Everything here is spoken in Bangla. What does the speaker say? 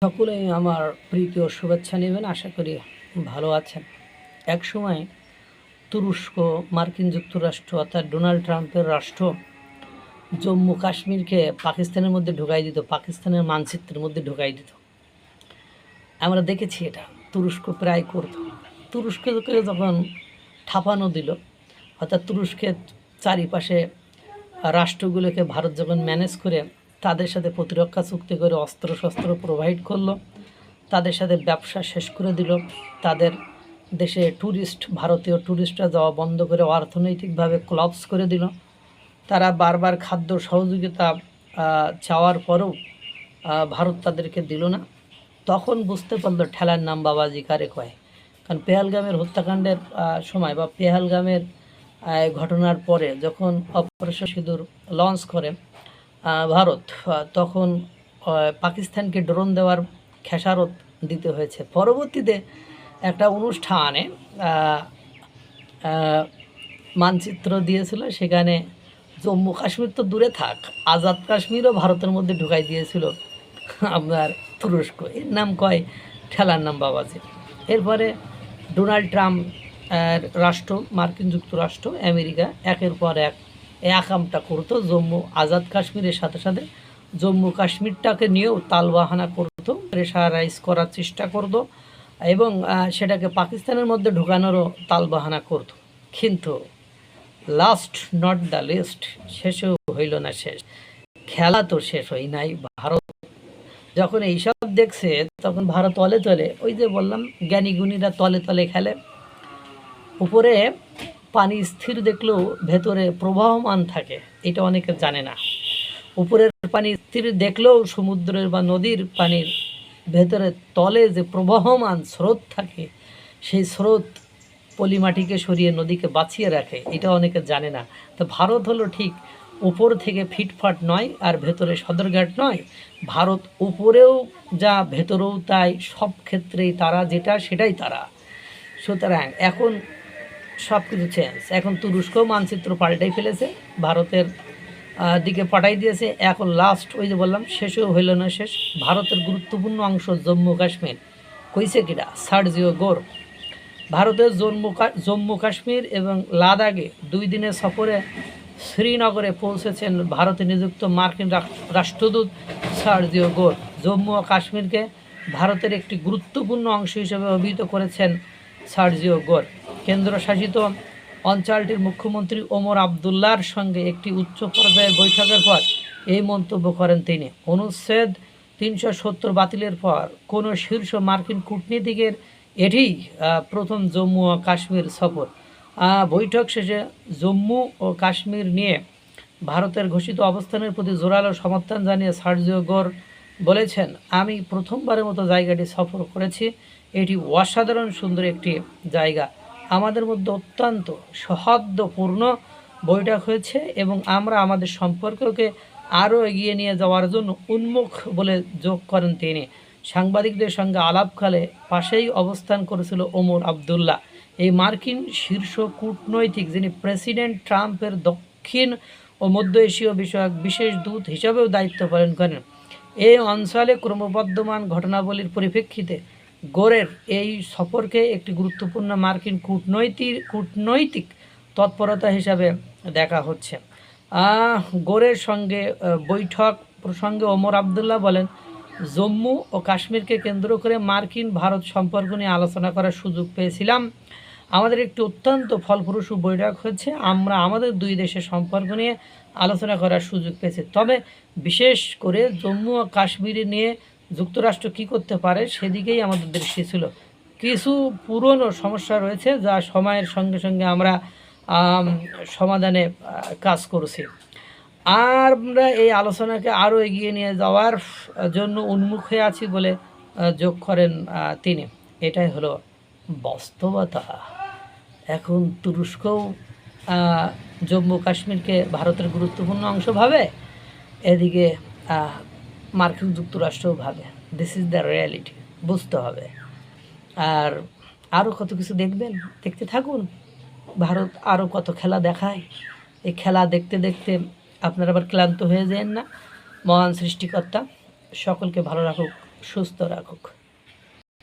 সকলেই আমার প্রীতি ও শুভেচ্ছা নেবেন। আশা করি ভালো আছেন। এক সময় তুরস্ক মার্কিন যুক্তরাষ্ট্র অর্থাৎ ডোনাল্ড ট্রাম্পের রাষ্ট্র জম্মু কাশ্মীরকে পাকিস্তানের মধ্যে ঢুকাই দিত, পাকিস্তানের মানচিত্রের মধ্যে ঢুকাই দিত। আমরা দেখেছি এটা তুরস্ক প্রায় করত। তুরস্ককে যখন ঠাপানো দিল, অর্থাৎ তুরস্কের চারিপাশে রাষ্ট্রগুলোকে ভারত যখন ম্যানেজ করে তাদের সাথে প্রতিরক্ষা চুক্তি করে অস্ত্রশস্ত্র প্রোভাইড করলো, তাদের সাথে ব্যবসা শেষ করে দিল, তাদের দেশে ভারতীয় ট্যুরিস্টরা যাওয়া বন্ধ করে অর্থনৈতিকভাবে ক্লাবস করে দিল। তারা বারবার খাদ্য সহযোগিতা চাওয়ার পরেও ভারত তাদেরকে দিল না। তখন বুঝতে পারলো ঠেলার নাম বাবাজি কারে কয়। কারণ পেহেলগামের হত্যাকাণ্ডের সময় বা পেহেলগামের ঘটনার পরে যখন অপারেশন সিঁদুর লঞ্চ করে ভারত, তখন পাকিস্তানকে ড্রোন দেওয়ার খেসারত দিতে হয়েছে। পরবর্তীতে একটা অনুষ্ঠানে মানচিত্র দিয়েছিল, সেখানে জম্মু কাশ্মীর তো দূরে থাক, আজাদ কাশ্মীরও ভারতের মধ্যে ঢুকাই দিয়েছিল আপনার তুরস্ক। এর নাম কয় ঠেলার নাম বাবাজি। এরপরে ডোনাল্ড ট্রাম্প রাষ্ট্র, মার্কিন যুক্তরাষ্ট্র, আমেরিকা একের পর এক আকামটা করতো। আজাদ কাশ্মীরের সাথে সাথে জম্মু কাশ্মীরটাকে নিয়েও তালবাহানা করতো, প্রেশারাইজ করার চেষ্টা করতো এবং সেটাকে পাকিস্তানের মধ্যে ঢোকানোরও তালবাহানা করতো। কিন্তু লাস্ট নট দ্য লিস্ট, শেষও হইল না শেষ। খেলা তো শেষ হয় নাই। ভারত যখন এইসব দেখছে তখন ভারত তলে তলে, ওই যে বললাম জ্ঞানী গুণীরা তলে তলে খেলে। উপরে পানি স্থির দেখলেও ভেতরে প্রবাহমান থাকে, এটা অনেকে জানে না। উপরের পানি স্থির দেখলেও সমুদ্রের বা নদীর পানির ভেতরে তলে যে প্রবাহমান স্রোত থাকে, সেই স্রোত পলিমাটিকে সরিয়ে নদীকে বাঁচিয়ে রাখে, এটা অনেকে জানে না। তো ভারত হলো ঠিক উপর থেকে ফিটফাট নয় আর ভেতরে সদরঘাট নয়। ভারত উপরেও যা ভেতরেও তাই, সব ক্ষেত্রেই তারা যেটা সেটাই তারা। সুতরাং এখন সব কিছু চেঞ্জ। এখন তুরস্ক মানচিত্র পাল্টাই ফেলেছে, ভারতের দিকে পাঠাই দিয়েছে। এখন লাস্ট ওই যে বললাম শেষও হইল না শেষ। ভারতের গুরুত্বপূর্ণ অংশ জম্মু কাশ্মীর কইছে কিনা সার্জিও গোর। ভারতের জম্মু কাশ্মীর এবং লাদাখে 2 দিনের সফরে শ্রীনগরে পৌঁছেছেন ভারতে নিযুক্ত মার্কিন রাষ্ট্রদূত সার্জিও গোর। জম্মু ও কাশ্মীরকে ভারতের একটি গুরুত্বপূর্ণ অংশ হিসেবে অভিহিত করেছেন সার্জিও গোর। কেন্দ্রশাসিত অঞ্চলটির মুখ্যমন্ত্রী ওমর আবদুল্লার সঙ্গে একটি উচ্চ পর্যায়ের বৈঠকের পর এই মন্তব্য করেন তিনি। অনুচ্ছেদ 370 বাতিলের পর কোনো শীর্ষ মার্কিন কূটনীতিকের এটিই প্রথম জম্মু ও কাশ্মীর সফর। বৈঠক শেষে জম্মু ও কাশ্মীর নিয়ে ভারতের ঘোষিত অবস্থানের প্রতি জোরালো সমর্থন জানিয়ে সার্জিও গোর বলেছেন, আমি প্রথমবারের মতো জায়গাটি সফর করেছি। এটি অসাধারণ সুন্দর একটি জায়গা। আমাদের মধ্যে অত্যন্ত সৌহার্দ্যপূর্ণ বৈঠক হয়েছে এবং আমরা আমাদের সম্পর্ককে আরও এগিয়ে নিয়ে যাওয়ার জন্য উন্মুখ বলে যোগ করেন তিনি। সাংবাদিকদের সঙ্গে আলাপকালে পাশেই অবস্থান করেছিল ওমর আবদুল্লাহ, এই মার্কিন শীর্ষ কূটনৈতিক, যিনি প্রেসিডেন্ট ট্রাম্পের দক্ষিণ ও মধ্য এশীয় বিষয়ক বিশেষ দূত হিসাবেও দায়িত্ব পালন করেন। এই অঞ্চলে ক্রমবর্ধমান ঘটনাবলীর পরিপ্রেক্ষিতে গোরের এই সফরকে একটি গুরুত্বপূর্ণ মার্কিন কূটনৈতিক তৎপরতা হিসাবে দেখা হচ্ছে। গোরের সঙ্গে বৈঠক প্রসঙ্গে ওমর আবদুল্লাহ বলেন, জম্মু ও কাশ্মীরকে কেন্দ্র করে মার্কিন ভারত সম্পর্ক নিয়ে আলোচনা করার সুযোগ পেয়েছিলাম। আমাদের একটি অত্যন্ত ফলপ্রসূ বৈঠক হয়েছে। আমরা আমাদের 2 দেশের সম্পর্ক নিয়ে আলোচনা করার সুযোগ পেয়েছি। তবে বিশেষ করে জম্মু ও কাশ্মীর নিয়ে যুক্তরাষ্ট্র কী করতে পারে সেদিকেই আমাদের দৃষ্টি ছিল। কিছু পুরনো সমস্যা রয়েছে যা সময়ের সঙ্গে সঙ্গে আমরা সমাধানে কাজ করছি। আর আমরা এই আলোচনাকে আরও এগিয়ে নিয়ে যাওয়ার জন্য উন্মুখ হয়ে আছি বলে যোগ করেন তিনি। এটাই হলো বাস্তবতা। এখন তুরস্কও জম্মু কাশ্মীরকে ভারতের গুরুত্বপূর্ণ অংশ ভাবে, এদিকে মার্কিন যুক্তরাষ্ট্রও ভাবে। দিস ইজ দ্য রিয়ালিটি, বুঝতে হবে। আর আরও কত কিছু দেখবেন, দেখতে থাকুন। ভারত আরও কত খেলা দেখায়। এই খেলা দেখতে দেখতে আপনারা আবার ক্লান্ত হয়ে যান না। মহান সৃষ্টিকর্তা সকলকে ভালো রাখুক। সুস্থ রাখুক।